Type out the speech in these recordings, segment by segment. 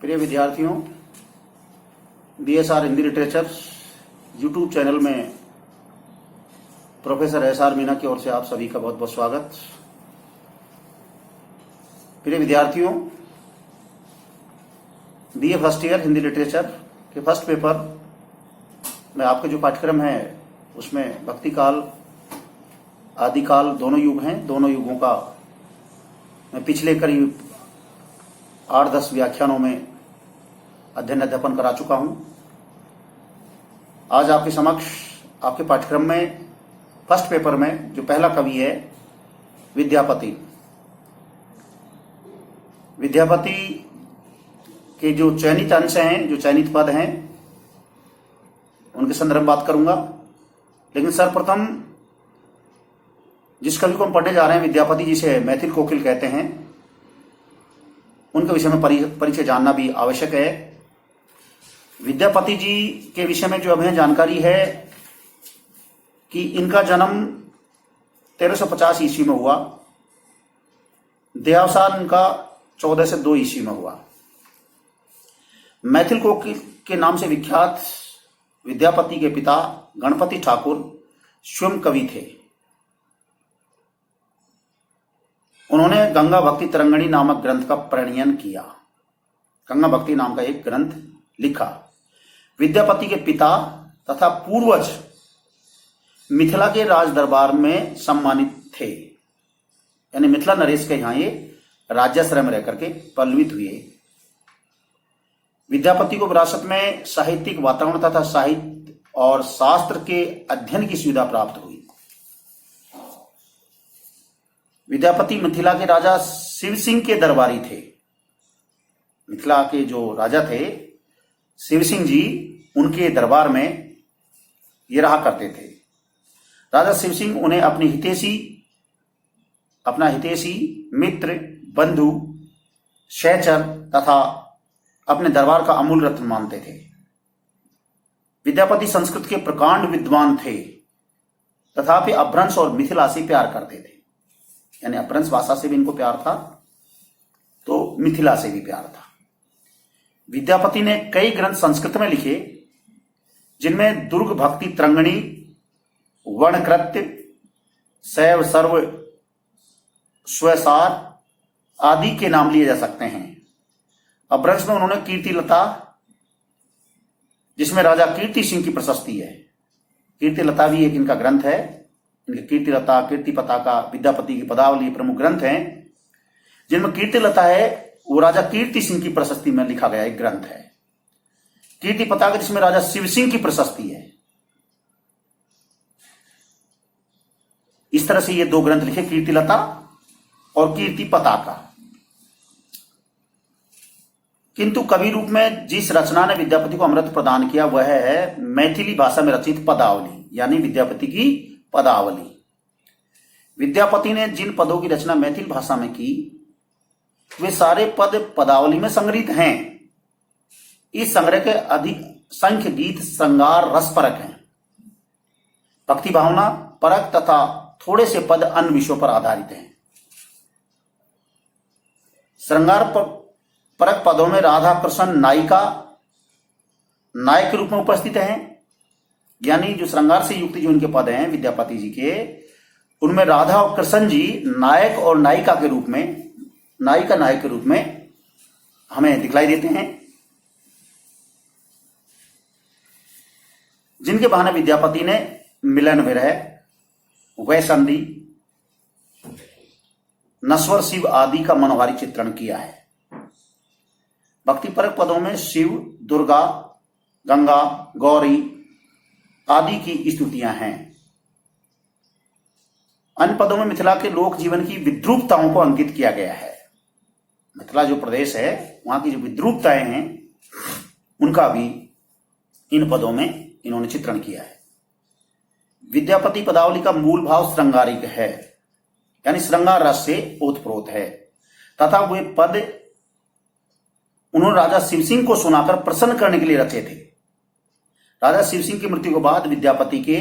प्रिय विद्यार्थियों, BSR Hindi literature YouTube channel में प्रोफेसर एसआर मीना की ओर से आप सभी का बहुत बहुत स्वागत। प्रिय विद्यार्थियों, BA first year Hindi literature के फर्स्ट पेपर में आपके जो पाठ्यक्रम है उसमें भक्ति काल, आदिकाल दोनों युग हैं। दोनों युगों का मैं पिछले करीब 8-10 व्याख्यानों में अध्ययन करा चुका हूं। आज आपके समक्ष आपके पाठ्यक्रम में फर्स्ट पेपर में जो पहला कवि है विद्यापति। विद्यापति के जो चयनित अंश हैं, जो चयनित पद हैं, उनके संदर्भ में बात करूंगा। लेकिन सर्वप्रथम जिस कवि को हम पढ़ने जा रहे हैं, विद्यापति जिसे मैथिल कोकिल कहते हैं, उनके विषय में परिचय जानना भी आवश्यक है। विद्यापति जी के विषय में जो अभी जानकारी है कि इनका जन्म 1350 ईस्वी में हुआ, देहावसान इनका 14 से 2 ईस्वी में हुआ। मैथिल कोकिल के नाम से विख्यात विद्यापति के पिता गणपति ठाकुर स्वयं कवि थे। उन्होंने गंगा भक्ति तरंगिणी नामक ग्रंथ का प्रणयन किया। गंगा भक्ति नाम का एक ग्रंथ लिखा। विद्यापति के पिता तथा पूर्वज मिथिला के राज दरबार में सम्मानित थे, यानी मिथिला नरेश के यहां ये राज्याश्रय में रहकर के पल्लवित हुए। विद्यापति को विरासत में साहित्यिक वातावरण तथा साहित्य और शास्त्र के अध्ययन की सुविधा प्राप्त हुई। विद्यापति मिथिला के राजा शिव सिंह के दरबारी थे। मिथिला के जो राजा थे शिव सिंह जी, उनके दरबार में ये रहा करते थे। राजा शिव सिंह उन्हें अपना हितैषी, मित्र, बंधु, सहचर तथा अपने दरबार का अमूल्य रत्न मानते थे। विद्यापति संस्कृत के प्रकांड विद्वान थे, तथापि अपभ्रंश और मिथिला से प्यार करते थे। यानी अपभ्रंश भाषा से भी इनको प्यार था, तो मिथिला से भी प्यार था। विद्यापति ने कई ग्रंथ संस्कृत में लिखे, जिनमें दुर्ग भक्ति तरंगिणी, वर्णकृत्य, शैव सर्व स्वसार आदि के नाम लिए जा सकते हैं। अपभ्रंश में उन्होंने कीर्तिलता, जिसमें राजा कीर्ति सिंह की प्रशस्ति है। कीर्तिलता भी एक इनका ग्रंथ है। इनके कीर्तिलता, कीर्ति पताका, विद्यापति की पदावली प्रमुख ग्रंथ हैं। जिनमें कीर्तिलता है वो राजा कीर्ति सिंह की प्रशस्ति में लिखा गया एक ग्रंथ है। कीर्ति पताका जिसमें राजा शिव सिंह की प्रशस्ति है। इस तरह से ये 2 ग्रंथ लिखे, कीर्तिलता और कीर्ति पताका। किंतु कवि रूप में जिस रचना ने विद्यापति को अमृत प्रदान किया वह है मैथिली भाषा में रचित पदावली, यानी विद्यापति की पदावली। विद्यापति ने जिन पदों की रचना मैथिल भाषा में की, वे सारे पद पदावली में संग्रहित हैं। इस संग्रह के अधिक संख्य गीत श्रृंगार रस परक हैं, भक्ति भावना परक तथा थोड़े से पद अन्य विषयों पर आधारित हैं। श्रृंगार परक पदों में राधा कृष्ण नायक के रूप में उपस्थित हैं। यानी जो श्रृंगार से युक्त जो इनके पद हैं विद्यापति जी के, उनमें राधा और कृष्ण जी नायक और नायिका के रूप में, नायक के रूप में हमें दिखलाई देते हैं, जिनके बहाने विद्यापति ने मिलन विरह, वैसंधि, नश्वर शिव आदि का मनोहारी चित्रण किया है। भक्तिपरक पदों में शिव, दुर्गा, गंगा, गौरी आदि की स्तुतियां हैं। अन्य पदों में मिथिला के लोक जीवन की विद्रूपताओं को अंकित किया गया है। मिथिला जो प्रदेश है, वहां की जो विद्रूपताएं हैं, उनका भी इन पदों में इन्होंने चित्रण किया है। विद्यापति पदावली का मूल भाव श्रृंगारिक है, यानी श्रृंगार रस से ओतप्रोत है, तथा वे पद उन्होंने राजा शिव सिंह को सुनाकर प्रसन्न करने के लिए रचे थे। राजा शिव सिंह की मृत्यु के बाद विद्यापति के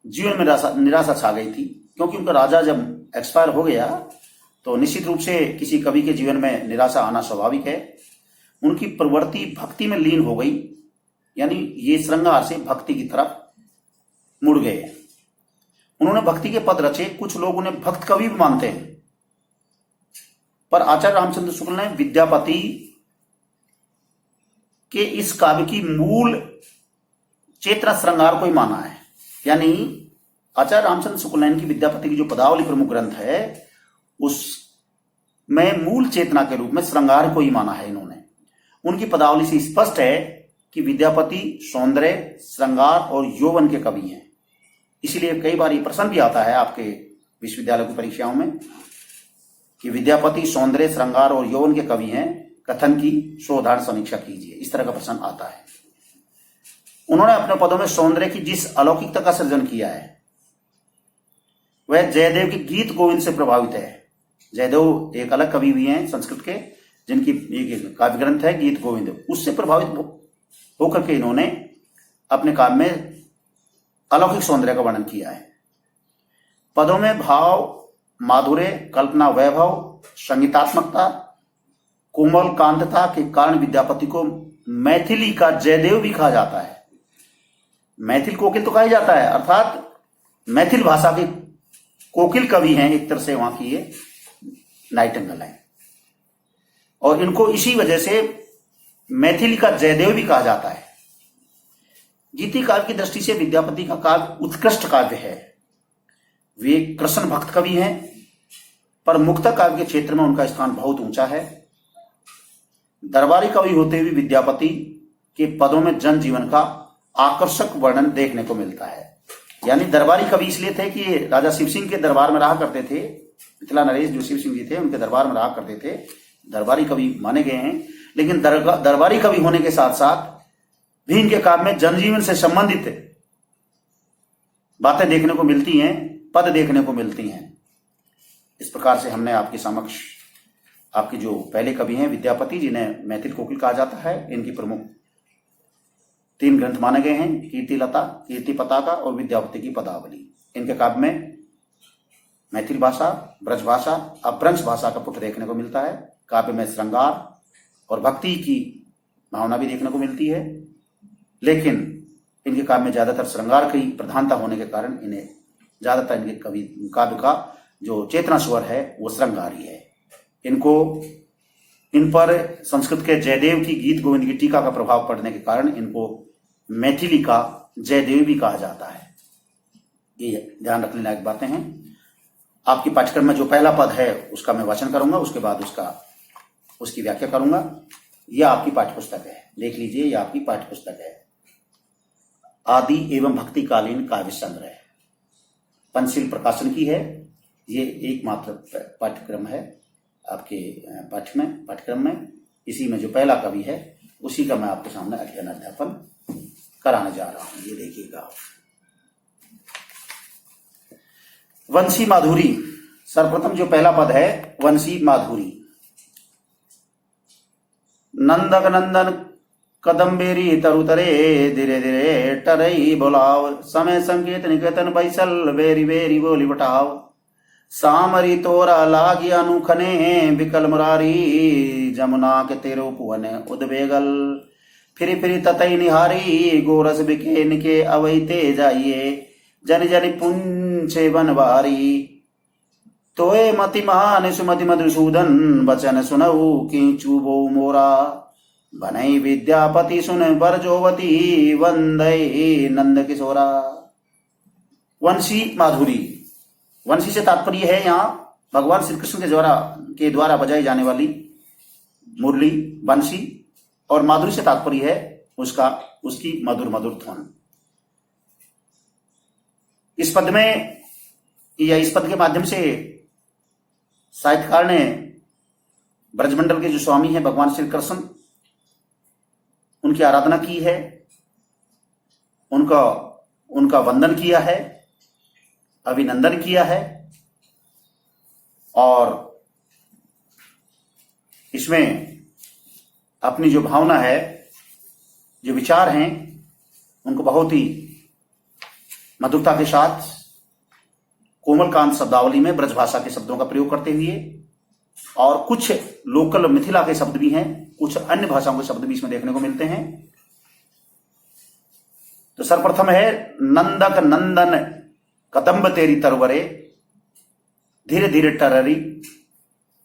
जीवन में निराशा छा गई थी, क्योंकि उनका राजा जब एक्सपायर हो गया तो निश्चित रूप से किसी कवि के जीवन में निराशा आना स्वाभाविक है। उनकी प्रवृत्ति भक्ति में लीन हो गई, यानी ये श्रृंगार से भक्ति की तरफ मुड़ गए। उन्होंने भक्ति के पद रचे। कुछ लोग उन्हें भक्त कवि भी मानते हैं, पर आचार्य रामचंद्र शुक्ल ने विद्यापति के इस काव्य की मूल चेतना श्रृंगार को ही माना है। यानी आचार्य रामचंद्र शुक्ल ने इनकी विद्यापति की जो पदावली प्रमुख ग्रंथ है उसमें मूल चेतना के रूप में श्रृंगार को ही माना है इन्होंने। उनकी पदावली से स्पष्ट है कि विद्यापति सौंदर्य, श्रृंगार और यौवन के कवि हैं। इसलिए कई बार ये प्रश्न भी आता है आपके विश्वविद्यालय की परीक्षाओं में कि विद्यापति सौंदर्य, श्रृंगार और यौवन के कवि हैं, कथन की शोधार्थ समीक्षा कीजिए। इस तरह का प्रश्न आता है। उन्होंने अपने पदों में सौंदर्य की जिस अलौकिकता का सृजन किया है वह जयदेव के गीत गोविंद से प्रभावित है। जयदेव एक अलग कवि भी हैं संस्कृत के, जिनकी एक काव्य ग्रंथ है गीत गोविंद, उससे प्रभावित होकर के इन्होंने अपने काव्य में अलौकिक सौंदर्य का वर्णन किया है। पदों में भाव, माधुर्य, कल्पना, वैभव, संगीतात्मकता, कोमल कांतता के कारण विद्यापति को मैथिली का जयदेव भी कहा जाता है। मैथिल कोकिल तो कहा जाता है, अर्थात मैथिल भाषा के कोकिल कवि हैं एक तरह से, वहां की ये नाइटिंगेल है। और इनको इसी वजह से मैथिली का जयदेव भी कहा जाता है। गीति काव्य की दृष्टि से विद्यापति का काव्य उत्कृष्ट काव्य है। वे कृष्ण भक्त कवि हैं, पर मुक्ता काव्य के क्षेत्र में उनका स्थान बहुत ऊंचा है। दरबारी कवि होते हुए विद्यापति के पदों में जन जीवन का आकर्षक वर्णन देखने को मिलता है। यानी दरबारी कवि इसलिए थे कि राजा शिव सिंह के दरबार में रहा करते थे। मिथिला नरेश जो शिव सिंह जी थे उनके दरबार में रहा करते थे, दरबारी कवि माने गए हैं। लेकिन दरबारी कवि होने के साथ साथ भी इनके काव्य में जनजीवन से संबंधित बातें देखने को मिलती हैं, पद देखने को मिलती हैं। इस प्रकार से हमने आपके समक्ष आपके जो पहले कवि हैं विद्यापति, जिन्हें मैथिल कोकिल कहा जाता है, इनकी प्रमुख 3 ग्रंथ माने गए हैं, कीर्तिलता, कीर्ति पताका और विद्यापति की पदावली। इनके काव्य में मैथिल भाषा, ब्रज भाषा, अपभ्रंश भाषा का पुट देखने को मिलता है। काव्य में श्रृंगार और भक्ति की भावना भी देखने को मिलती है, लेकिन इनके काव्य में ज्यादातर श्रृंगार की प्रधानता होने के कारण इन्हें ज्यादातर इनके काव्य का जो चेतना स्वर है वो श्रृंगारी है। इन पर संस्कृत के जयदेव की गीत गोविंद की टीका का प्रभाव पड़ने के कारण इनको मैथिली का जयदेव भी कहा जाता है। ये ध्यान रखने लायक बातें हैं। आपकी पाठ्यक्रम में जो पहला पद है उसका मैं वाचन करूंगा, उसके बाद उसकी व्याख्या करूंगा। यह आपकी पाठ्यपुस्तक है, देख लीजिए, यह आपकी पाठ्यपुस्तक है। आदि एवं भक्तिकालीन काव्य संग्रह, पंचशील प्रकाशन की है। ये एकमात्र पाठ्यक्रम है आपके पाठ्यक्रम में। इसी में जो पहला कवि है उसी का मैं आपके सामने अध्ययन अध्यापन कराने जा रहा हूं। ये देखिएगा, वंशी माधुरी। सर्वप्रथम जो पहला पद है वंशी माधुरी। नंदक नंदन कदम्बेरी तरुतरे धीरे धीरे टरई बोलाव, समय संकेत निकेतन बैसल बेरी बेरी बोली बटाव, सामरी तोरा लागी अनुखने विकल मुरारी, जमुना के तेरो पुवन उद्वेगल, फिरी फिरी ततई निहारी, गोरस बिके निके अवैते जाइए, जन जन पुंछे बनवारी, तोए मति मान सुमति मधुसूदन, वचन सुनऊ की चूबो मोरा, बनई विद्यापति सुन बरजोवती, वंदई नंद किशोरा। वंशी माधुरी, वंशी से तात्पर्य है यहाँ भगवान श्री कृष्ण के द्वारा बजाई जाने वाली मुरली वंशी, और माधुरी से तात्पर्य है उसकी मधुर मधुर ध्वन। इस पद में या इस पद के माध्यम से साहित्यकार ने ब्रजमंडल के जो स्वामी हैं भगवान श्री कृष्ण, उनकी आराधना की है, उनका वंदन किया है, अभिनंदन किया है, और इसमें अपनी जो भावना है, जो विचार हैं, उनको बहुत ही मधुरता के साथ कोमल कांत शब्दावली में ब्रजभाषा के शब्दों का प्रयोग करते हुए और कुछ लोकल मिथिला के शब्द भी हैं, कुछ अन्य भाषाओं के शब्द भी इसमें देखने को मिलते हैं। तो सर्वप्रथम है नंदक नंदन कदम्ब तेरी तरवरे, धीरे धीरे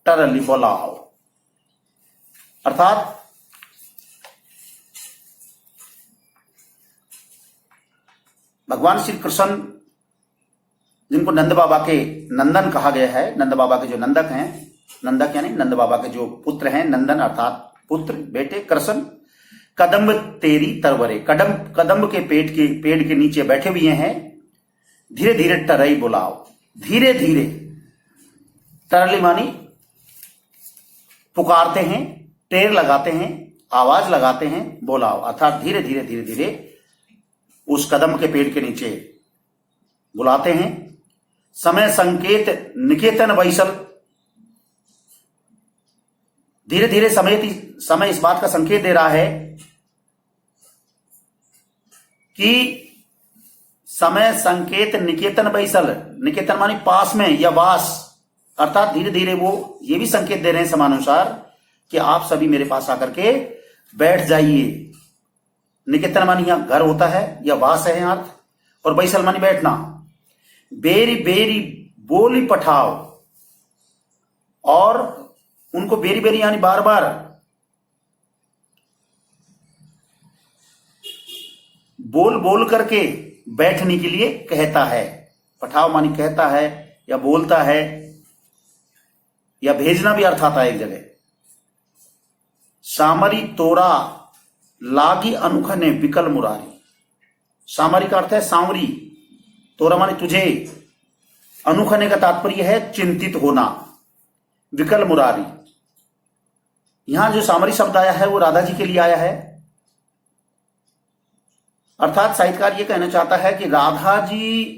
टरली बोलाओ। अर्थात भगवान श्री कृष्ण जिनको नंद बाबा के नंदन कहा गया है, नंद बाबा के जो नंदक हैं, नंदक यानी नंद बाबा के जो पुत्र हैं, नंदन अर्थात पुत्र बेटे कृष्ण, कदम्ब तेरी तरवरे, कदम्ब के पेड़ के नीचे बैठे हुए हैं, धीरे धीरे टरई बुलाओ। धीरे धीरे, टरली मानी पुकारते हैं, टेर लगाते हैं, आवाज लगाते हैं, बुलाओ अर्थात धीरे धीरे धीरे धीरे उस कदम के पेड़ के नीचे बुलाते हैं। समय संकेत निकेतन वैसल, धीरे धीरे समय इस बात का संकेत दे रहा है कि समय संकेत निकेतन वैसल, निकेतन मानी पास में या वास, अर्थात धीरे धीरे वो ये भी संकेत दे रहे हैं समानुसार कि आप सभी मेरे पास आकर के बैठ जाइए। निकेतन मानी यहां घर होता है या वास है अर्थ, और बैसल मानी बैठना। बेरी बेरी बोली पठाओ, और उनको बेरी बेरी यानी बार बार बोल बोल करके बैठने के लिए कहता है। पठाओ मानी कहता है या बोलता है या भेजना भी अर्थ आता है एक जगह। सामरी तोरा लागी अनुखने विकल मुरारी, सामरी का अर्थ है सांवरी, तोरा मानी तुझे, अनुखने का तात्पर्य है चिंतित होना, विकल मुरारी। यहां जो सामरी शब्द आया है वो राधा जी के लिए आया है, अर्थात साहित्यकार ये कहना चाहता है कि राधा जी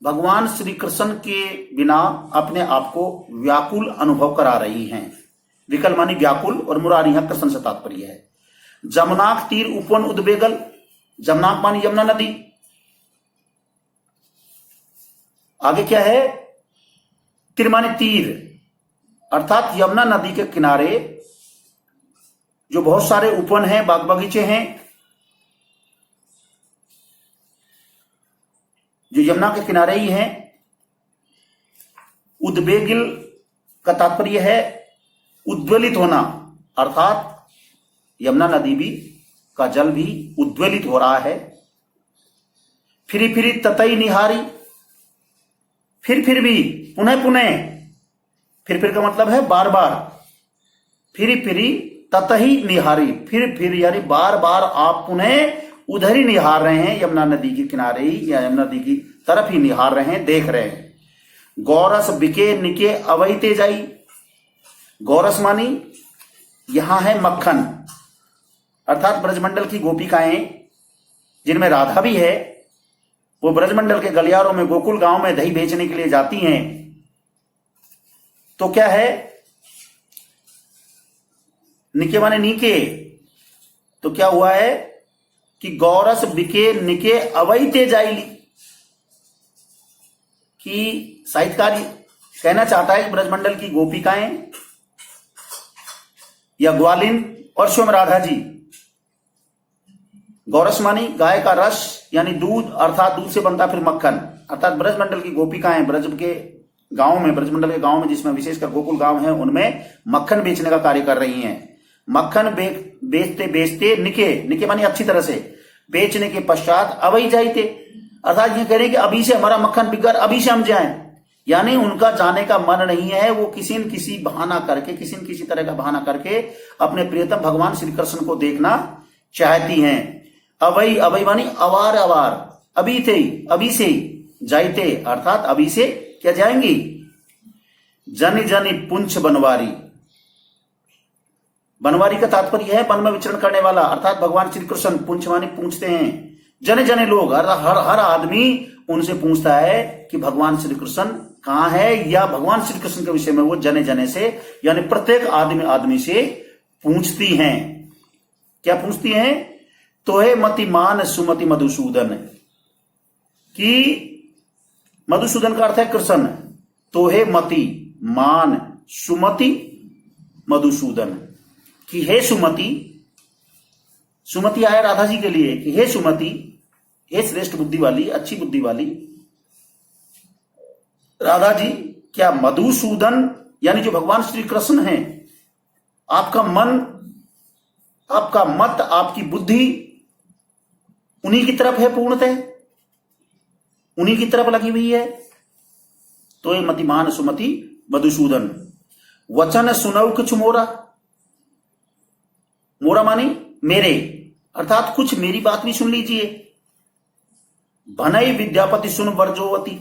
भगवान श्री कृष्ण के बिना अपने आप को व्याकुल अनुभव करा रही हैं। विकल मानी व्याकुल और मुरारी यहां कृष्ण से तात्पर्य है। जमुनाक तीर उपवन उद्वेगल, जमुनाक मानी यमुना नदी, आगे क्या है, तीर मानी तीर, अर्थात यमुना नदी के किनारे जो बहुत सारे उपवन हैं, बाग बगीचे हैं, जो यमुना के किनारे ही हैं। उद्वेगिल का तात्पर्य है उद्वेलित होना, अर्थात यमुना नदी भी का जल भी उद्वेलित हो रहा है। फिरी फिरी ततई निहारी, फिर भी, पुनः पुनः, फिर का मतलब है बार बार। फिरी फिरी ततही निहारी, फिर यानी बार बार आप पुनः उधर ही निहार रहे हैं, यमुना नदी के किनारे ही या यमुना नदी की तरफ ही निहार रहे हैं, देख रहे हैं। गौरस बिके निके अवैते जाई, गौरस मानी यहां है मक्खन, अर्थात ब्रजमंडल की गोपिकाएं जिनमें राधा भी है, वो ब्रजमंडल के गलियारों में गोकुल गांव में दही बेचने के लिए जाती हैं। तो क्या है, निके माने नीके, तो क्या हुआ है कि गौरस बिके निके अवैते जाइली, कि साहित्यकार कहना चाहता है कि ब्रजमंडल की गोपिकाएं या ग्वालिन और स्वयं राधा जी, गौरस मानी गाय का रस यानी दूध, अर्थात दूध से बनता फिर मक्खन, अर्थात ब्रजमंडल की गोपिकाएं ब्रज के गांव में, ब्रजमंडल के गांव में जिसमें विशेषकर गोकुल गांव है, उनमें मक्खन बेचने का कार्य कर रही हैं। मक्खन बेचते बेचते निके मानी अच्छी तरह से, बेचने के पश्चात अवई जाइते, अर्थात ये कह रहे हैं कि अभी से हमारा मक्खन बिक गया, अभी से हम जाएं, यानी उनका जाने का मन नहीं है। वो किसी न किसी बहाना करके, किसी न किसी तरह का बहाना करके अपने प्रियतम भगवान श्री कृष्ण को देखना चाहती हैं। अवई, अवई मानी अवार अवार, अभी से जाइते, अर्थात अभी से क्या जाएंगी। जनि जनि पुंछ बनवारी, बनवारी का तात्पर्य है वन में विचरण करने वाला, अर्थात भगवान श्री कृष्ण। पुंछ मानी पूछते हैं, जने जने लोग, हर आदमी उनसे पूछता है कि भगवान श्री कृष्ण कहां है, या भगवान श्री कृष्ण के विषय में वो जने जने से यानी प्रत्येक आदमी से पूछती हैं। क्या पूछती हैं, तोहे मति मान सुमति मधुसूदन, कि मधुसूदन का अर्थ है कृष्ण, तोहे मति मान सुमति मधुसूदन, कि हे सुमति, सुमति आया राधा जी के लिए कि हे सुमति, हे श्रेष्ठ बुद्धि वाली, अच्छी बुद्धि वाली राधा जी, क्या मधुसूदन यानी जो भगवान श्री कृष्ण हैं, आपका मन, आपका मत, आपकी बुद्धि उन्हीं की तरफ है, पूर्णतः उन्हीं की तरफ लगी हुई है। तो ये मतिमान सुमति मधुसूदन, वचन सुनऊ कुछ मोरा, मोरा मानी मेरे, अर्थात कुछ मेरी बात भी सुन लीजिए। भनई विद्यापति सुन वर्जोवती,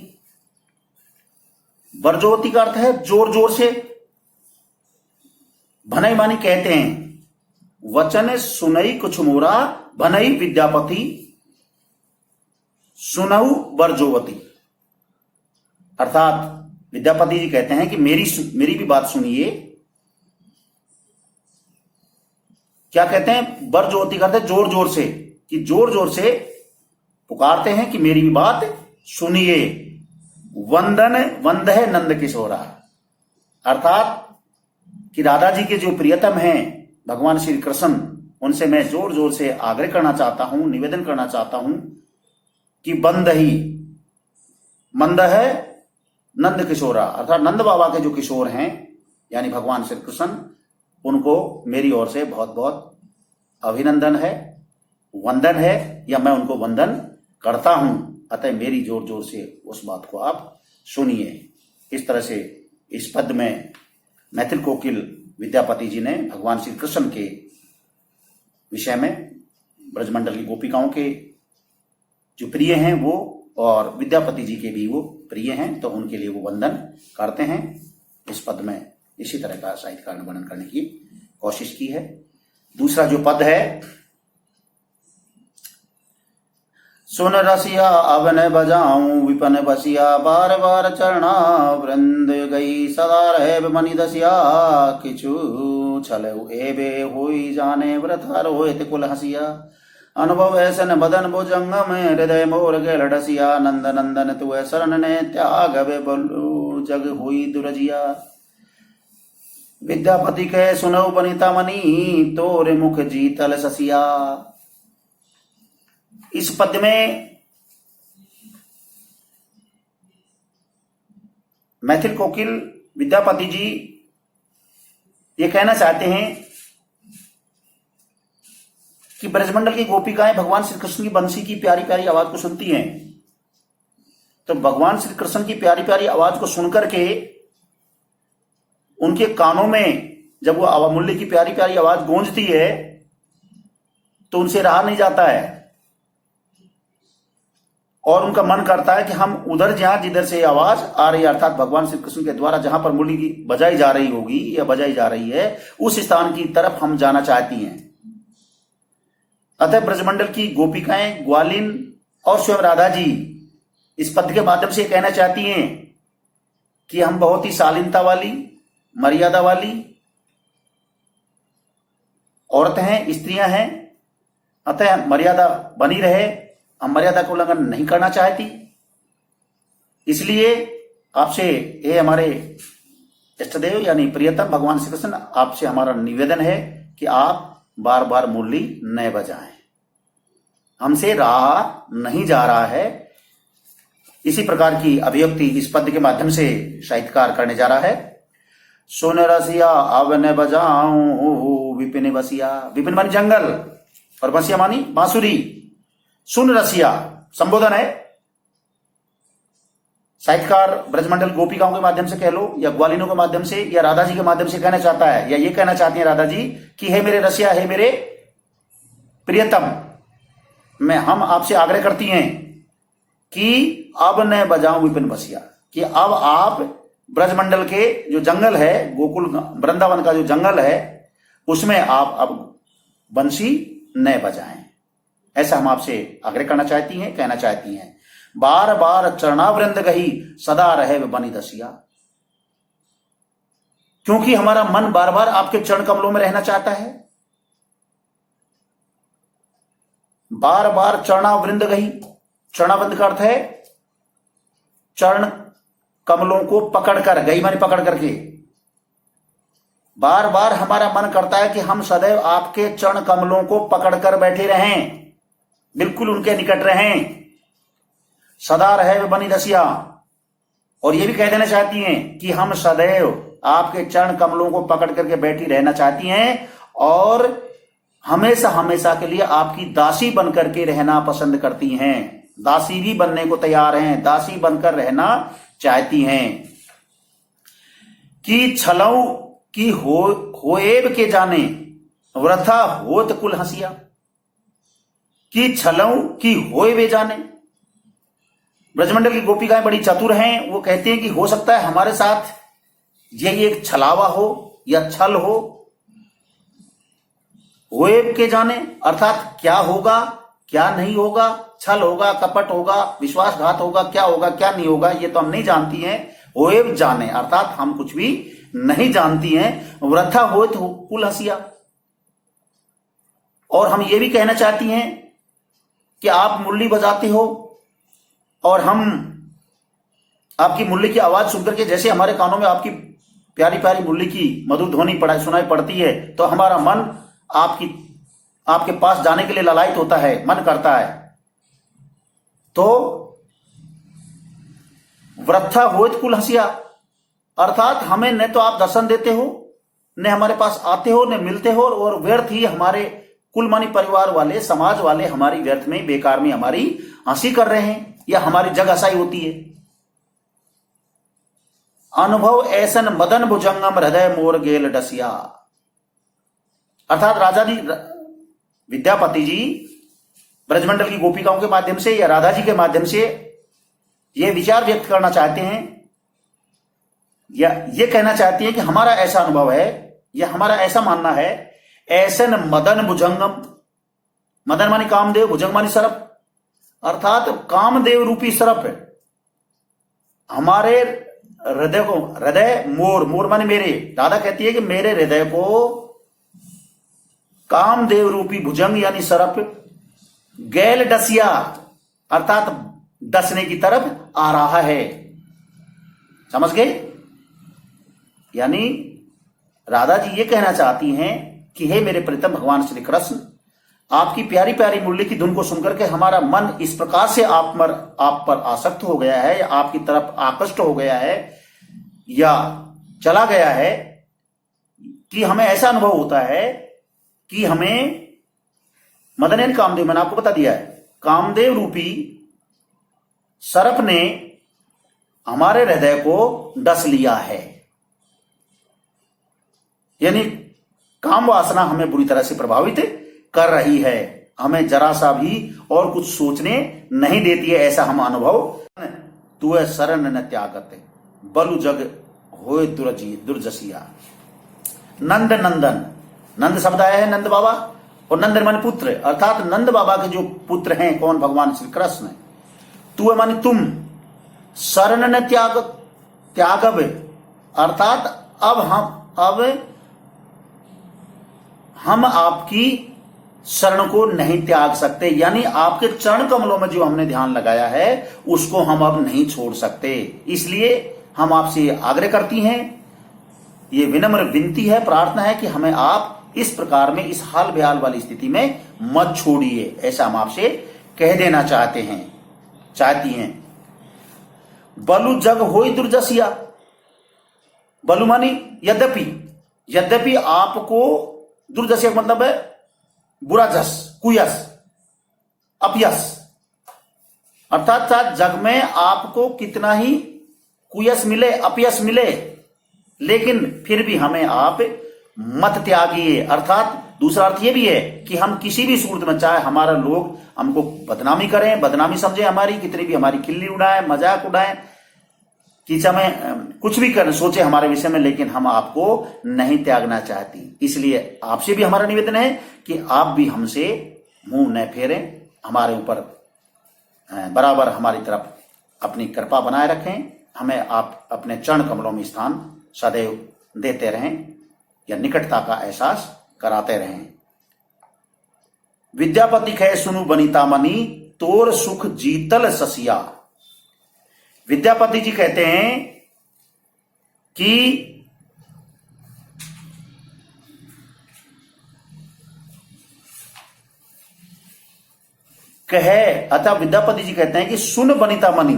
वर्जोवती का अर्थ है जोर जोर से, भनई मानी कहते हैं, वचन सुनई कुछ मोरा, भनई विद्यापति सुनऊ वर्जोवती, अर्थात विद्यापति जी कहते हैं कि मेरी भी बात सुनिए। क्या कहते हैं? वर्जोवती करते हैं जोर जोर से, कि जोर जोर से पुकारते हैं कि मेरी भी बात सुनिए। वंदन वंद है नंद किशोरा, अर्थात कि राधा जी के जो प्रियतम हैं भगवान श्री कृष्ण, उनसे मैं जोर जोर से आग्रह करना चाहता हूं, निवेदन करना चाहता हूं कि बंद ही, मंद है नंद किशोरा, अर्थात नंद बाबा के जो किशोर हैं यानी भगवान श्री कृष्ण, उनको मेरी ओर से बहुत बहुत अभिनंदन है, वंदन है, या मैं उनको वंदन करता हूं। अतः मेरी जोर जोर से उस बात को आप सुनिए। इस तरह से इस पद में मैथिल कोकिल विद्यापति जी ने भगवान श्री कृष्ण के विषय में ब्रजमंडल की गोपिकाओं के जो प्रिय हैं वो, और विद्यापति जी के भी वो प्रिय हैं, तो उनके लिए वो वंदन करते हैं। इस पद में इसी तरह का साहित्यकार ने वर्णन करने की कोशिश की है। दूसरा जो पद है, सुन रसिया अब न बजाऊं विपन बसिया, बार बार चरणा वृंद गई सदा रहे मनि दसिया, किछु छल एबे होई जाने व्रथा रोहित कुल हसिया, अनुभव ऐसन बदन भुजंग में हृदय मोर गेल ढसिया, नंद नंदन तुए शरण ने त्याग वे बोलू जग हुई दुरजिया, विद्यापति के सुनऊ बनिता मनी तोरे मुख जीतल ससिया। इस पद में मैथिल कोकिल विद्यापति जी ये कहना चाहते हैं कि ब्रजमंडल की गोपिकाएं भगवान श्री कृष्ण की बंसी की प्यारी प्यारी आवाज को सुनती हैं, तो भगवान श्री कृष्ण की प्यारी प्यारी आवाज को सुनकर के उनके कानों में जब वो अवमूल्य की प्यारी प्यारी आवाज गूंजती है तो उनसे रहा नहीं जाता है, और उनका मन करता है कि हम उधर जहां जिधर से आवाज आ रही है, अर्थात भगवान श्री कृष्ण के द्वारा जहां पर मुरली की बजाई जा रही होगी या बजाई जा रही है, उस स्थान की तरफ हम जाना चाहती हैं। अतः ब्रजमंडल की गोपिकाएं, ग्वालिन और स्वयं राधा जी इस पद के माध्यम से कहना चाहती हैं कि हम बहुत ही शालीनता वाली, मर्यादा वाली औरत हैं, स्त्रियां हैं, अतः मर्यादा बनी रहे, हम मर्यादा को उल्लंघन नहीं करना चाहती। इसलिए आपसे, ये हमारे इष्टदेव यानी प्रियतम भगवान श्री कृष्ण, आपसे हमारा निवेदन है कि आप बार बार मुरली न बजाएं, हमसे रहा नहीं जा रहा है। इसी प्रकार की अभिव्यक्ति इस पद के माध्यम से साहित्यकार करने जा रहा है। सुन रसिया अब न बजाऊं विपिन बसिया, विपिन मानी जंगल और बसिया मानी बांसुरी। सुन रसिया संबोधन है, साहित्यकार ब्रजमंडल गोपिकाओं के माध्यम से कह लो, या ग्वालिनों के माध्यम से, या राधा जी के माध्यम से कहना चाहता है, या ये कहना चाहती है राधा जी कि हे मेरे रसिया, हे मेरे प्रियतम, हम आपसे आग्रह करती हैं कि अब न बजाऊं विपिन बसिया, कि अब आप ब्रजमंडल के जो जंगल है, गोकुल वृंदावन का जो जंगल है, उसमें आप अब बंसी न बजाएं। ऐसा हम आपसे आग्रह करना चाहती हैं, कहना चाहती हैं। बार बार चरणावृंद गही सदा रहे बनी दसिया, क्योंकि हमारा मन बार बार आपके चरण कमलों में रहना चाहता है। बार बार चरणावृंद गही, चरणावृंद का अर्थ है चरण कमलों को पकड़कर, गई मानी पकड़ करके, बार बार हमारा मन करता है कि हम सदैव आपके चरण कमलों को पकड़कर बैठे रहें, बिल्कुल उनके निकट रहें, सदा रहे बनी रसिया। और ये भी कह देना चाहती हैं कि हम सदैव आपके चरण कमलों को पकड़ करके बैठी रहना चाहती हैं और हमेशा हमेशा के लिए आपकी दासी बन करके रहना पसंद करती हैं, दासी भी बनने को तैयार हैं, दासी बनकर रहना चाहती हैं। कि छलऊ की होएब के जाने वृथा होत कुल हंसिया। कि छलऊ की होए वे जाने। ब्रजमंडल की गोपिकाएं बड़ी चतुर हैं, वो कहती हैं कि हो सकता है हमारे साथ यही एक छलावा हो या छल हो। होएब के जाने अर्थात क्या होगा क्या नहीं होगा, छल होगा, कपट होगा, विश्वासघात होगा, क्या होगा क्या नहीं होगा, ये तो हम नहीं जानती हैं। होएब जाने अर्थात हम कुछ भी नहीं जानती हैं। वृथा होत कुल हंसिया। और हम ये भी कहना चाहती हैं कि आप मुरली बजाते हो और हम आपकी मुरली की आवाज सुनकर के, जैसे हमारे कानों में आपकी प्यारी प्यारी मुरली की मधुर ध्वनि सुनाई पड़ती है, तो हमारा मन आपके पास जाने के लिए ललायित होता है, मन करता है। तो वृथा होत कुल हंसिया अर्थात हमें न तो आप दर्शन देते हो, न हमारे पास आते हो, न मिलते हो, और व्यर्थ ही हमारे कुलमानी परिवार वाले, समाज वाले हमारी व्यर्थ में, बेकार में हमारी हंसी कर रहे हैं या हमारी जग हंसाई होती है। अनुभव ऐसन मदन भुजंगम हृदय मोर गेल डसिया। अर्थात राजा जी, विद्यापति जी ब्रजमंडल की गोपिकाओं के माध्यम से या राधा जी के माध्यम से यह विचार व्यक्त करना चाहते हैं या ये कहना चाहती है कि हमारा ऐसा अनुभव है या हमारा ऐसा मानना है, ऐसन मदन भुजंगम, मदन मानी कामदेव, भुजंग मानी सरप, अर्थात कामदेव रूपी सरप हमारे हृदय को, हृदय मोर, मोर माने मेरे, राधा कहती है कि मेरे हृदय को कामदेव रूपी भुजंग यानी सरप गैल डसिया अर्थात डसने की तरफ आ रहा है। समझ गए? यानी राधा जी ये कहना चाहती हैं कि हे मेरे प्रीतम भगवान श्री कृष्ण, आपकी प्यारी प्यारी मुरली की धुन को सुनकर के हमारा मन इस प्रकार से आप पर आसक्त हो गया है, आपकी तरफ आकृष्ट हो गया है या चला गया है कि हमें ऐसा अनुभव होता है कि हमें मदन यानी कामदेव, मैंने आपको बता दिया है, कामदेव रूपी सर्प ने हमारे हृदय को डस लिया है। यानी काम वासना हमें बुरी तरह से प्रभावित कर रही है, हमें जरा सा भी और कुछ सोचने नहीं देती है, ऐसा हम अनुभव। तू है शरण न त्यागत बलु जग होए दुर्जसिया। नंद नंदन, नंद शब्द आया है नंद बाबा, और नंदन माने पुत्र, अर्थात नंद बाबा के जो पुत्र हैं कौन, भगवान श्री कृष्ण। तू है माने तुम, शरण न त्यागब अर्थात अब हम आपकी शरण को नहीं त्याग सकते, यानी आपके चरण कमलों में जो हमने ध्यान लगाया है उसको हम अब नहीं छोड़ सकते। इसलिए हम आपसे आग्रह करती हैं, ये विनम्र विनती है, प्रार्थना है कि हमें आप इस प्रकार में, इस हाल बेहाल वाली स्थिति में मत छोड़िए, ऐसा हम आपसे कह देना चाहती हैं। बलु जग होई दुर्जसिया, बलु मानी यद्यपि आपको, दुर्जसिया मतलब है बुरा जस, कुयस, अपयस, अर्थात जग में आपको कितना ही कुयस मिले, अपयस मिले, लेकिन फिर भी हमें आप मत त्यागिए। अर्थात दूसरा अर्थ यह भी है कि हम किसी भी सूरत में, चाहे हमारा लोग हमको बदनामी करें, बदनामी समझे हमारी, कितनी भी हमारी खिल्ली उड़ाएं, मजाक उड़ाएं, कि हमें कुछ भी करने सोचे हमारे विषय में, लेकिन हम आपको नहीं त्यागना चाहती। इसलिए आपसे भी हमारा निवेदन है कि आप भी हमसे मुंह न फेरें, हमारे ऊपर बराबर हमारी तरफ अपनी कृपा बनाए रखें, हमें आप अपने चरण कमलों में स्थान सदैव देते रहें या निकटता का एहसास कराते रहें। विद्यापति कहे सुनु बनिता मनी तोर सुख जीतल ससिया। विद्यापति जी कहते हैं कि कहे, अतः विद्यापति जी कहते हैं कि सुन वनिता मणि,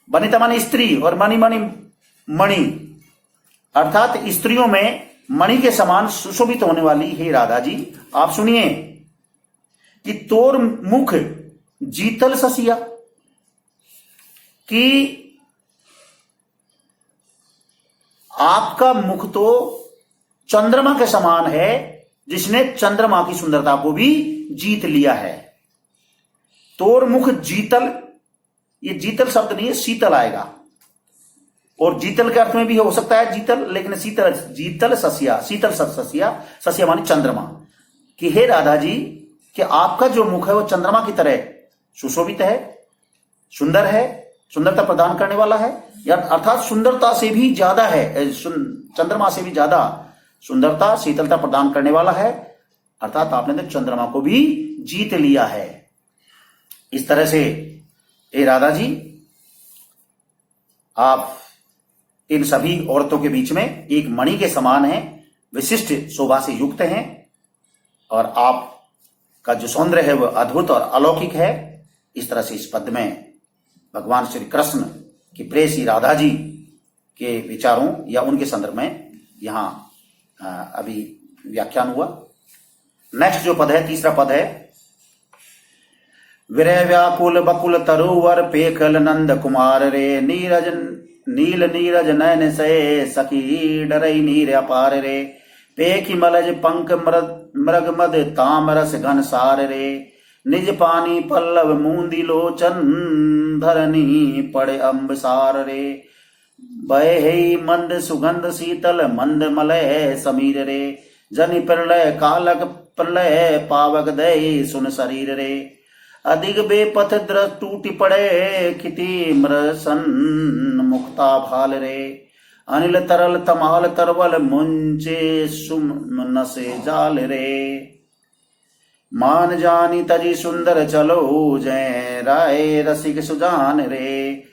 वनिता मानी स्त्री और मणि मानी मणि, अर्थात स्त्रियों में मणि के समान सुशोभित होने वाली हे राधा जी, आप सुनिए कि तोर मुख जीतल ससिया, कि आपका मुख तो चंद्रमा के समान है, जिसने चंद्रमा की सुंदरता को भी जीत लिया है। तोर मुख जीतल, ये जीतल शब्द नहीं है, शीतल आएगा, और जीतल के अर्थ में भी हो सकता है जीतल, लेकिन शीतल, जीतल ससिया, शीतल ससिया, ससिया मानी चंद्रमा, कि हे राधा जी कि आपका जो मुख है वो चंद्रमा की तरह सुशोभित है, सुंदर है, सुंदरता प्रदान करने वाला है, या अर्थात सुंदरता से भी ज्यादा है, चंद्रमा से भी ज्यादा सुंदरता, शीतलता प्रदान करने वाला है, अर्थात आपने तो चंद्रमा को भी जीत लिया है। इस तरह से हे राधा जी, आप इन सभी औरतों के बीच में एक मणि के समान हैं, विशिष्ट शोभा से युक्त हैं, और आपका जो सौंदर्य है वह अद्भुत और अलौकिक है। इस तरह से इस पद में भगवान श्री कृष्ण की प्रेयसी राधा जी के विचारों या उनके संदर्भ में यहां अभी व्याख्यान हुआ। नेक्स्ट जो पद है, तीसरा पद है, विरह व्याकुल बकुल तरुवर पेखल नंद कुमार रे, नीरज नील नीरज नयन से सखी डरई नीर अपार रे, पेखी मलज पंख मृग मद तामरस घन सार रे, निज पानी पल्लव मूंदी लोचन धरनी पड़े अम्बसार रे, बहे मंद सुगंध शीतल मंद मलय समीर रे, जनि प्रलय कालक प्रलय पावक दय सुन शरीर रे, अधिक बेपथ द्रस टूटी पड़े खिति मृसन मुक्ता भाल रे, अनिल तरल तमाल तरवल मुंचे सुमन से जाल रे, मान जानी तजी सुंदर चलो जय राय रसिक सुजान रे,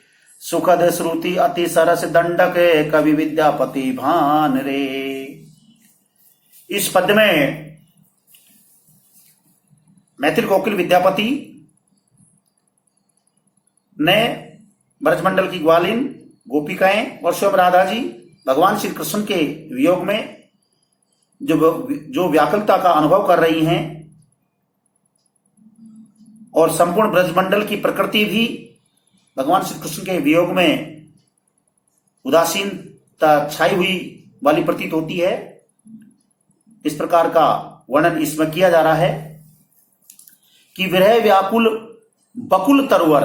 सुखद श्रुति अति सरस दंडक कवि विद्यापति भान रे। इस पद में मैथिल कोकिल विद्यापति ने ब्रजमंडल की ग्वालिन, गोपिकाएं और स्वयं राधा जी भगवान श्री कृष्ण के वियोग में जो व्याकुलता का अनुभव कर रही हैं, और संपूर्ण ब्रजमंडल की प्रकृति भी भगवान श्री कृष्ण के वियोग में उदासीनता छाई हुई वाली प्रतीत होती है। इस प्रकार का वर्णन इसमें किया जा रहा है कि विरह व्याकुल बकुल तरवर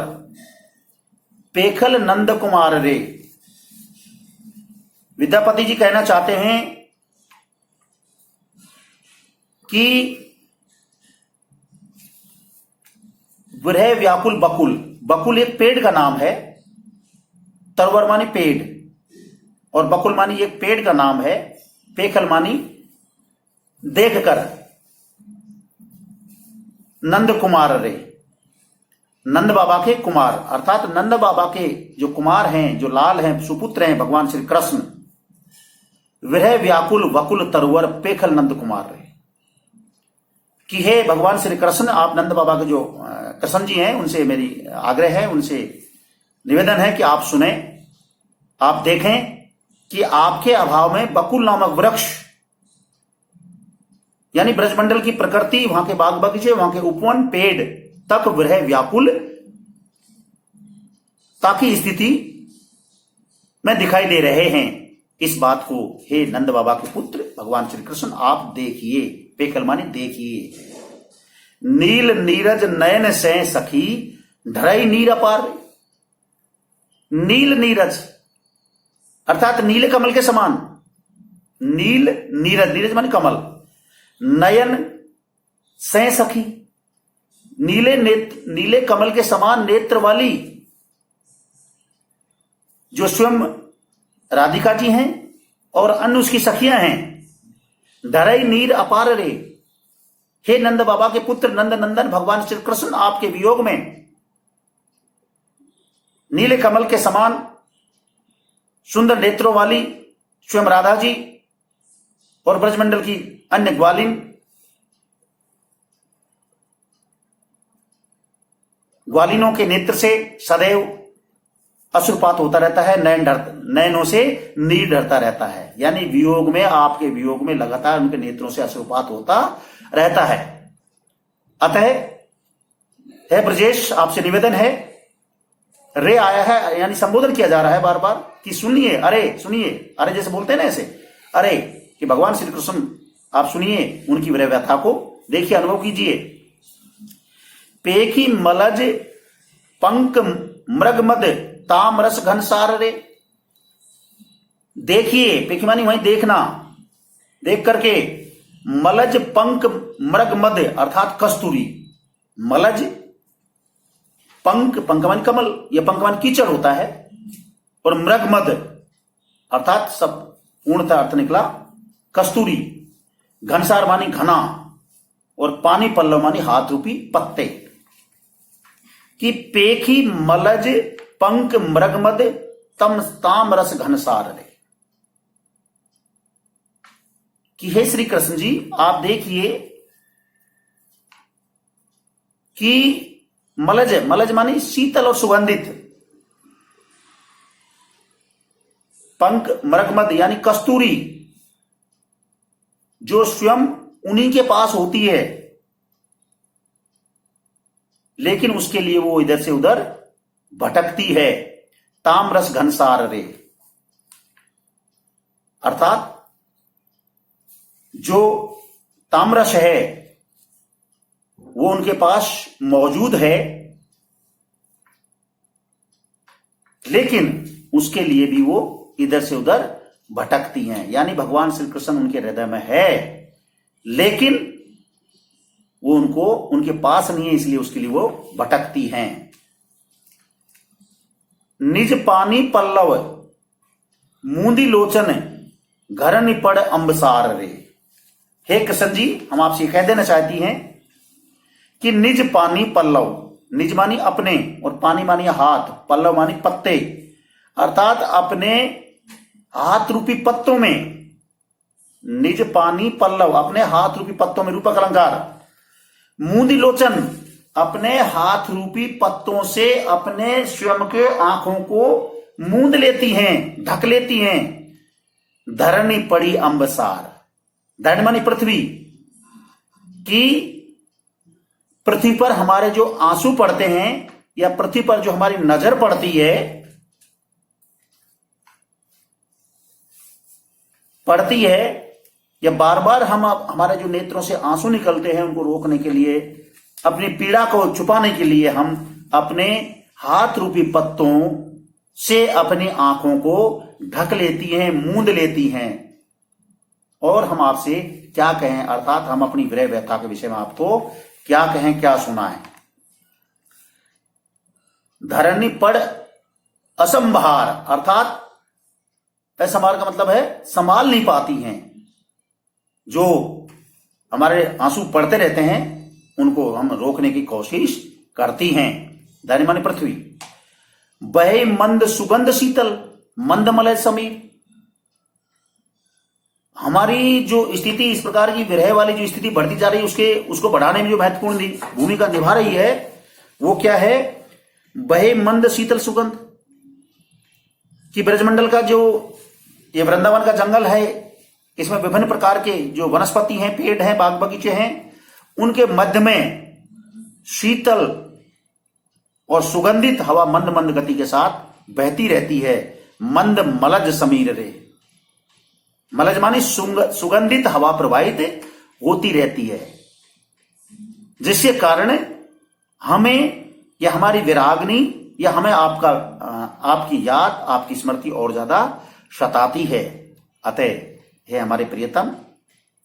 पेखल नंद कुमार रे। विद्यापति जी कहना चाहते हैं कि विरह व्याकुल बकुल, बकुल एक पेड़ का नाम है, तरवर मानी पेड़, और बकुल मानी एक पेड़ का नाम है, पेखल मानी देखकर, नंद कुमार रे, नंद बाबा के कुमार, अर्थात नंद बाबा के जो कुमार हैं, जो लाल हैं, सुपुत्र हैं भगवान श्री कृष्ण, विरह व्याकुल वकुल तरवर पेखल नंद कुमार रे, कि हे भगवान श्री कृष्ण, आप नंद बाबा के जो कृष्ण जी हैं, उनसे मेरी आग्रह है, उनसे निवेदन है कि आप सुने, आप देखें कि आपके अभाव में बकुल नामक वृक्ष, यानी ब्रजमंडल की प्रकृति, वहां के बाग बगीचे, वहां के उपवन, पेड़ तक विरह व्याकुल ताकि स्थिति में दिखाई दे रहे हैं। इस बात को हे नंद बाबा के पुत्र भगवान श्री कृष्ण आप देखिए, पेखल माने देखिए, नील नीरज नयन से सखी धरई नीर अपार। नील नीरज अर्थात नील कमल के समान, नील नीरज, नीरज माने कमल, नयन से सखी, नीले कमल के समान नेत्र वाली जो स्वयं राधिका जी हैं और अन्य उसकी सखियां हैं, धरई नीर अपार रे। हे नंद बाबा के पुत्र नंद नंदन भगवान श्री कृष्ण, आपके वियोग में नीले कमल के समान सुंदर नेत्रों वाली स्वयं राधा जी और ब्रजमंडल की अन्य ग्वालिन ग्वालिनों के नेत्र से सदैव अश्रुपात होता रहता है, नयनों से नीर ढरता रहता है। यानी वियोग में, आपके वियोग में लगातार उनके नेत्रों से अश्रुपात होता रहता है। अतः है ब्रजेश, आपसे निवेदन है, रे आया है यानी संबोधन किया जा रहा है बार बार कि सुनिए, अरे सुनिए, अरे जैसे बोलते हैं ना ऐसे, अरे कि भगवान श्री कृष्ण आप सुनिए उनकी विरह व्यथा को, देखिए, अनुभव कीजिए। पेखी मलज पंक मृगमद तामरस घनसार रे, देखिए, पेखी मानी वहीं देखना, देख करके, मलज पंक मृगमद अर्थात कस्तूरी, मलज पंक, पंक मानी कमल, यह पंक मानी कीचड़ होता है, और मृगमद अर्थात सब पूर्णतः अर्थ निकला कस्तूरी, घनसार मानी घना, और पानी पल्लव मानी हाथ रूपी पत्ते, कि पेखी मलज पंक मृगमद तम ताम रस घनसार रे, कि हे श्री कृष्ण जी आप देखिए कि मलज, मलज मानी शीतल और सुगंधित, पंक मृगमद यानी कस्तूरी, जो स्वयं उन्हीं के पास होती है, लेकिन उसके लिए वो इधर से उधर भटकती है। तामरस घनसार रे, अर्थात जो तामरस है वो उनके पास मौजूद है, लेकिन उसके लिए भी वो इधर से उधर भटकती हैं। यानी भगवान श्री कृष्ण उनके हृदय में है, लेकिन वो उनके पास नहीं है, इसलिए उसके लिए वो भटकती हैं। निज पानी पल्लव मूंदी लोचन घर निपड़ अंबसार रे, हे कृष्ण जी हम आपसे कह देना चाहती हैं कि निज पानी पल्लव, निज मानी अपने, और पानी मानी हाथ, पल्लव मानी पत्ते, अर्थात अपने हाथ रूपी पत्तों में, निज पानी पल्लव अपने हाथ रूपी पत्तों में, रूपक अलंकार, मूंदी लोचन अपने हाथ रूपी पत्तों से अपने स्वयं के आंखों को मूंद लेती हैं, ढक लेती हैं। धरनी पड़ी अंबसार, धरनी मानी पृथ्वी, की पृथ्वी पर हमारे जो आंसू पड़ते हैं या पृथ्वी पर जो हमारी नजर पड़ती है, या बार बार हम हमारे जो नेत्रों से आंसू निकलते हैं उनको रोकने के लिए, अपनी पीड़ा को छुपाने के लिए हम अपने हाथ रूपी पत्तों से अपनी आंखों को ढक लेती हैं, मूंद लेती हैं। और हम आपसे क्या कहें, अर्थात हम अपनी विरह व्यथा के विषय में आपको क्या कहें, क्या सुनाएं। धरनी पड़ असंभार, अर्थात असंभार का मतलब है संभाल नहीं पाती हैं, जो हमारे आंसू पड़ते रहते हैं उनको हम रोकने की कोशिश करती हैं। धरनी माने पृथ्वी। बहे मंद सुगंध शीतल मंद मलय समीर, हमारी जो स्थिति इस प्रकार की विरह वाली जो स्थिति बढ़ती जा रही है उसको बढ़ाने में जो महत्वपूर्ण भूमिका निभा रही है वो क्या है, बहे मंद शीतल सुगंध, कि ब्रजमंडल का जो ये वृंदावन का जंगल है, इसमें विभिन्न प्रकार के जो वनस्पति हैं, पेड़ हैं, बाग बगीचे हैं, उनके मध्य में शीतल और सुगंधित हवा मंद मंद गति के साथ बहती रहती है। मंद मलज समीर रे, मलज मानी सुगंधित हवा प्रवाहित होती रहती है, जिसके कारण हमें या हमारी विरागनी या हमें आपकी याद, आपकी स्मृति और ज्यादा सताती है। अतः हे हमारे प्रियतम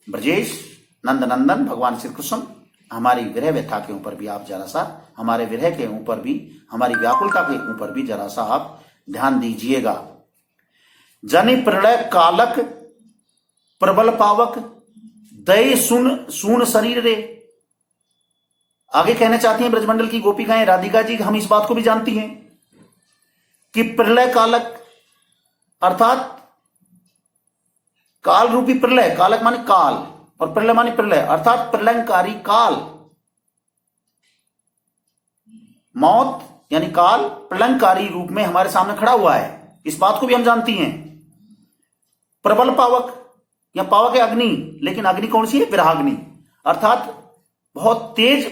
ब्रजेश नंद नंदन भगवान श्री कृष्ण, हमारी विरह व्यथा के ऊपर भी आप जरा सा, हमारे विरह के ऊपर भी, हमारी व्याकुलता के ऊपर भी जरा सा आप ध्यान दीजिएगा। जनि प्रलय कालक प्रबल पावक दय सुन शरीर रे, आगे कहना चाहती हैं ब्रजमंडल की गोपिकाएं, राधिका जी, हम इस बात को भी जानती हैं कि प्रलय कालक अर्थात काल रूपी प्रलय, कालक माने काल और प्रलय माने प्रलय, अर्थात प्रलयंकारी काल मौत यानी काल प्रलंबकारी रूप में हमारे सामने खड़ा हुआ है, इस बात को भी हम जानती हैं। प्रबल पावक या पावक है अग्नि, लेकिन अग्नि कौन सी है? विरहाग्नि, अर्थात बहुत तेज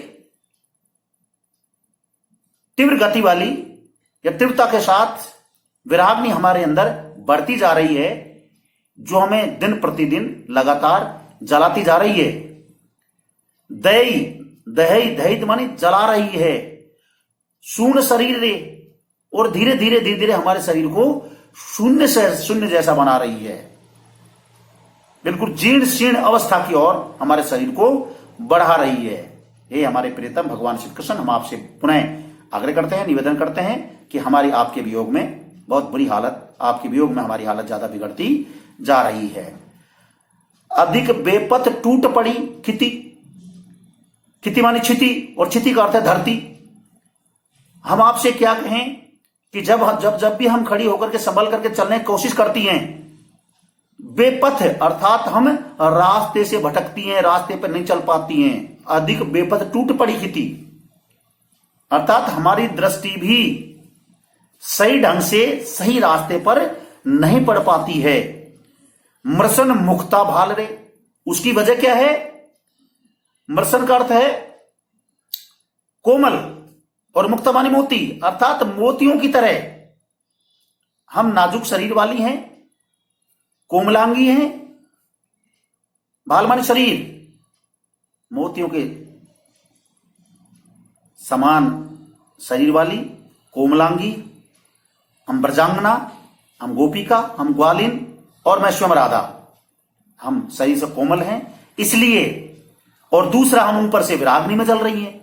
तीव्र गति वाली या तीव्रता के साथ विरहाग्नि हमारे अंदर बढ़ती जा रही है, जो हमें दिन प्रतिदिन लगातार जलाती जा रही है। दही दही दहित मानी जला रही है। शून्य शरीर रे, और धीरे धीरे धीरे धीरे हमारे शरीर को शून्य से शून्य जैसा बना रही है, बिल्कुल जीर्ण शीर्ण अवस्था की ओर हमारे शरीर को बढ़ा रही है। ये हमारे प्रियतम भगवान श्री कृष्ण हम आपसे पुनः आग्रह करते हैं, निवेदन करते हैं कि हमारी आपके वियोग में बहुत बुरी हालत, आपके वियोग में हमारी हालत ज्यादा बिगड़ती जा रही है। अधिक बेपत टूट पड़ी खिति, खिति मानी क्षिति, और क्षिति का अर्थ है धरती। हम आपसे क्या कहें कि जब भी हम खड़ी होकर के संभल करके चलने की कोशिश करती हैं, बेपथ अर्थात हम रास्ते से भटकती हैं, रास्ते पर नहीं चल पाती हैं। अधिक बेपथ टूट पड़ी खिति, अर्थात हमारी दृष्टि भी सही ढंग से सही रास्ते पर नहीं पड़ पाती है। मृषण मुक्ता भाल रे, उसकी वजह क्या है? मृषण का अर्थ है कोमल और मुक्ता मानी मोती, अर्थात मोतियों की तरह हम नाजुक शरीर वाली हैं, कोमलांगी हैं। भाल मानी शरीर, मोतियों के समान शरीर वाली, कोमलांगी। हम ब्रजांगना, हम गोपिका, हम ग्वालिन और मैं स्वयं राधा, हम शरीर से कोमल हैं इसलिए, और दूसरा हम ऊपर से विराग्नि में जल रही हैं,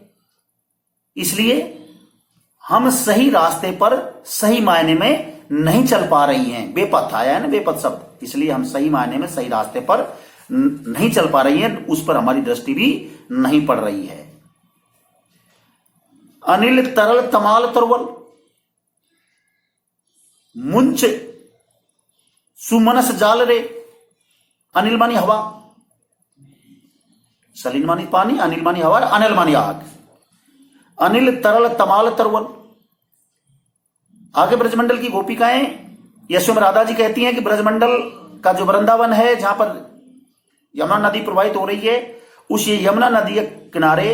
इसलिए हम सही रास्ते पर सही मायने में नहीं चल पा रही हैं। बेपथ आया है ना, बेपथ शब्द, इसलिए हम सही मायने में सही रास्ते पर नहीं चल पा रही हैं, उस पर हमारी दृष्टि भी नहीं पड़ रही है। अनिल तरल तमाल तरवल, मुंच सुमनस जाल रे। अनिल मानी हवा, सलीन मानी पानी, अनिल मानी हवा, अनिल मानी आग। अनिल तरल तमाल तरवल। आगे ब्रजमंडल की गोपिकाएं यशोम राधा जी कहती हैं कि ब्रजमंडल का जो वृंदावन है, जहां पर यमुना नदी प्रवाहित हो रही है, उस यमुना नदी के किनारे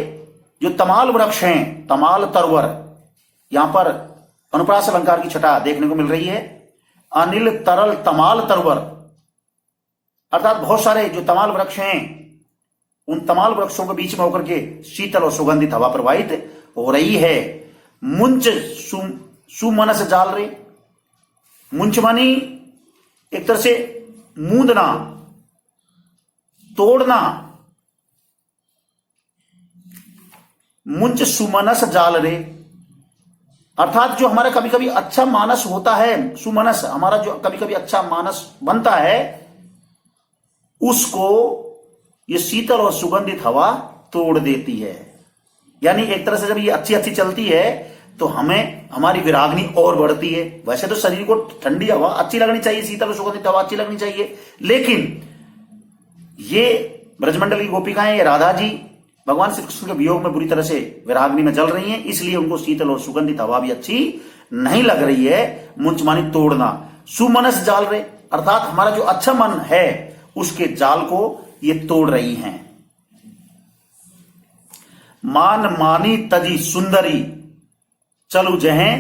जो तमाल वृक्ष हैं, तमाल तरवर, यहां पर अनुप्रास अलंकार की छटा देखने को मिल रही है। अनिल तरल तमाल तरवर, अर्थात बहुत सारे जो तमाल वृक्ष हैं, उन तमाल वृक्षों के बीच में होकर के शीतल और सुगंधित हवा प्रवाहित हो रही है। मुंच सुमनस जाल रे। मुंच मानी एक तरह से मूंदना, तोड़ना। मुंच सुमनस जाल रे, अर्थात जो हमारा कभी कभी अच्छा मानस होता है, सुमनस हमारा जो कभी कभी अच्छा मानस बनता है, उसको ये शीतल और सुगंधित हवा तोड़ देती है। यानी एक तरह से जब ये अच्छी अच्छी चलती है तो हमें हमारी विराग्नि और बढ़ती है। वैसे तो शरीर को ठंडी हवा अच्छी लगनी चाहिए, शीतल और सुगंधित हवा अच्छी लगनी चाहिए, लेकिन ये ब्रजमंडल की गोपिकाएं, ये राधा जी भगवान श्री कृष्ण के वियोग में बुरी तरह से विराग्नि में जल रही हैं, इसलिए उनको शीतल और सुगंधित हवा भी अच्छी नहीं लग रही है। मुंच मानी तोड़ना। सुमनस जाल रे, अर्थात हमारा जो अच्छा मन है उसके जाल को ये तोड़ रही हैं। मान मानी तजी सुंदरी, चलू जहें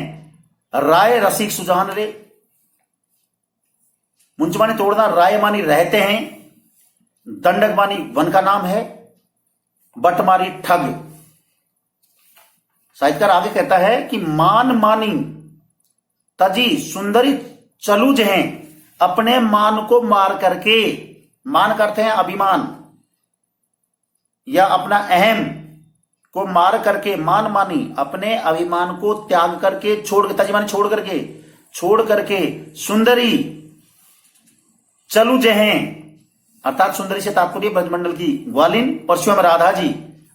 राय रसिक सुजान रे। मुंच मानी तोड़ना, राय मानी रहते हैं, दंडक मानी वन का नाम है, बट मारी ठग। साहित्यकार आगे कहता है कि मान मानी तजी सुंदरी चलू जहें, अपने मान को मार करके, मान करते हैं अभिमान या अपना अहम को मार करके, मान मानी अपने अभिमान को त्याग करके, छोड़ तजी मानी छोड़ करके सुंदरी चलू जहें, अर्थात सुंदरी से तात्पर्य ब्रजमंडल की ग्वालिन और स्वयं राधा जी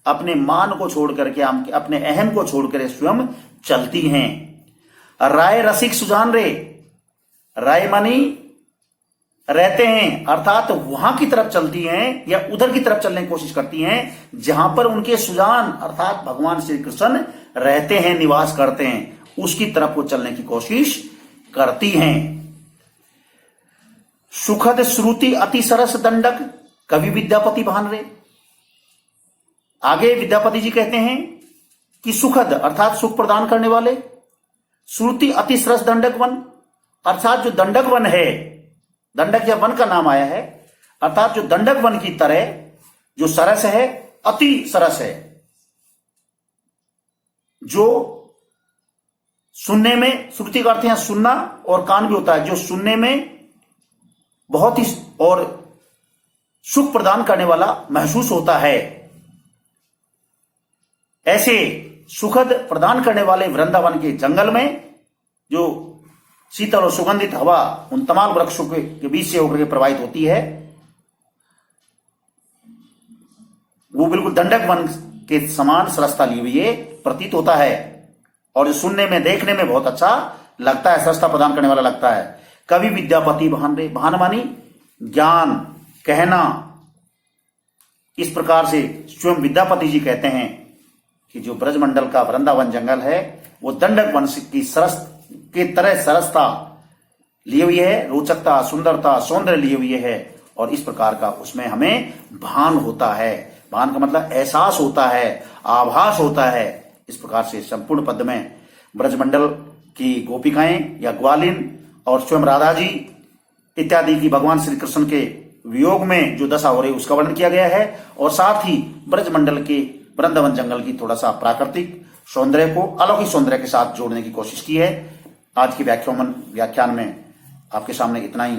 अपने मान को छोड़ करके, अपने अहम को छोड़कर स्वयं चलती हैं। राय रसिक सुजान रे, राय मानी रहते हैं, अर्थात वहां की तरफ चलती हैं या उधर की तरफ चलने की कोशिश करती हैं जहां पर उनके सुजान अर्थात भगवान श्री कृष्ण रहते हैं, निवास करते हैं, उसकी तरफ वो चलने की कोशिश करती हैं। सुखद श्रुति अति सरस दंडक, कवि विद्यापति भानरे। आगे विद्यापति जी कहते हैं कि सुखद अर्थात सुख प्रदान करने वाले, श्रुति अति सरस दंडक वन, अर्थात जो दंडक वन है, दंडक या वन का नाम आया है, अर्थात जो दंडक वन की तरह जो सरस है, अति सरस है, जो सुनने में, श्रुति का अर्थ है सुनना और कान भी होता है, जो सुनने में बहुत ही और सुख प्रदान करने वाला महसूस होता है। ऐसे सुखद प्रदान करने वाले वृंदावन के जंगल में जो शीतल और सुगंधित हवा उन तमाम वृक्षों के बीच से होकर के प्रवाहित होती है, वो बिल्कुल दंडक वन के समान सरसता लिए हुए प्रतीत होता है और जो सुनने में, देखने में बहुत अच्छा लगता है, सरसता प्रदान करने वाला लगता है। कवि विद्यापति भानरे, भान मानी ज्ञान, कहना। इस प्रकार से स्वयं विद्यापति जी कहते हैं कि जो ब्रजमंडल का वृंदावन जंगल है वो दंडक वन की सरस के तरह सरसता लिए हुई है, रोचकता, सुंदरता, सौंदर्य लिए हुई है और इस प्रकार का उसमें हमें भान होता है। भान का मतलब एहसास होता है, आभास होता है। इस प्रकार से संपूर्ण पद में ब्रजमंडल की गोपिकाएं या ग्वालिन और स्वयं राधा जी इत्यादि की भगवान श्री कृष्ण के वियोग में जो दशा हो रही है उसका वर्णन किया गया है और साथ ही ब्रजमंडल के वृंदावन जंगल की थोड़ा सा प्राकृतिक सौंदर्य को अलौकिक सौंदर्य के साथ जोड़ने की कोशिश की है। आज के व्याख्यान में आपके सामने इतना ही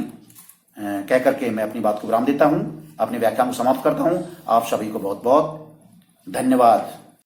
कह करके मैं अपनी बात को विराम देता हूं, अपने व्याख्यान को समाप्त करता हूं। आप सभी को बहुत बहुत धन्यवाद।